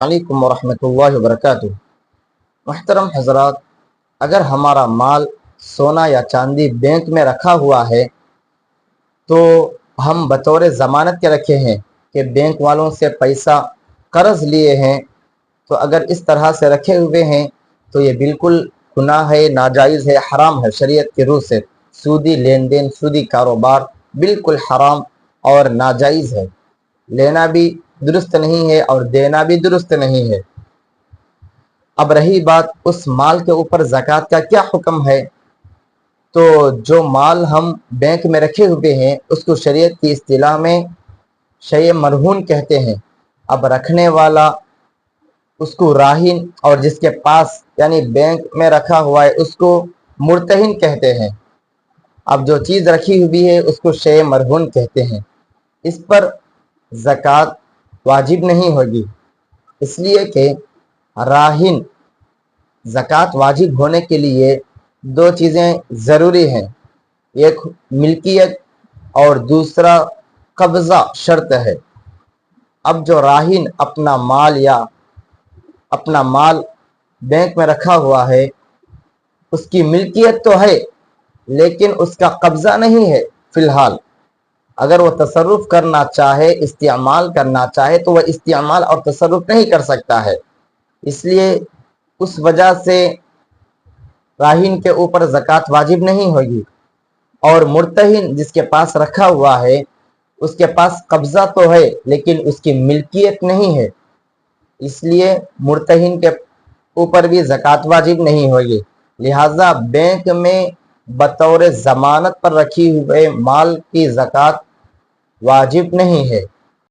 वालेकुम वरहमतुल्लाहि वबरकातुहू। मुहतरम हजरात, अगर हमारा माल सोना या चांदी बैंक में रखा हुआ है तो हम बतौर ज़मानत के रखे हैं कि बैंक वालों से पैसा कर्ज लिए हैं, तो अगर इस तरह से रखे हुए हैं तो ये बिल्कुल गुनाह है, नाजायज़ है, हराम है। शरीयत की रूह से सूदी लेन देन, सूदी कारोबार बिल्कुल हराम और नाजायज़ है। लेना भी दुरुस्त नहीं है और देना भी दुरुस्त नहीं है। अब रही बात उस माल के ऊपर ज़कात का क्या हुक्म है, तो जो माल हम बैंक में रखे हुए हैं उसको शरीयत की इस्तिलाह में शय मरहून कहते हैं। अब रखने वाला उसको राहिन और जिसके पास यानी बैंक में रखा हुआ है उसको मुर्तहिन कहते हैं। अब जो चीज़ रखी हुई है उसको शय मरहून कहते हैं। इस पर ज़कात वाजिब नहीं होगी, इसलिए कि राहिन ज़कात वाजिब होने के लिए दो चीज़ें ज़रूरी हैं, एक मिल्कियत और दूसरा कब्ज़ा शर्त है। अब जो राहिन अपना माल बैंक में रखा हुआ है उसकी मिल्कियत तो है लेकिन उसका कब्ज़ा नहीं है फ़िलहाल। अगर वो तसर्रुफ़ करना चाहे, इस्तेमाल करना चाहे तो वह इस्तेमाल और तसर्रुफ़ नहीं कर सकता है। इसलिए उस वजह से राहिन के ऊपर ज़कात वाजिब नहीं होगी। और मुर्तहिन जिसके पास रखा हुआ है उसके पास कब्ज़ा तो है लेकिन उसकी मिल्कियत नहीं है, इसलिए मुर्तहिन के ऊपर भी ज़कात वाजिब नहीं होगी। लिहाजा बैंक में बतौर ज़मानत पर रखी हुए माल की ज़कात वाजिब नहीं है।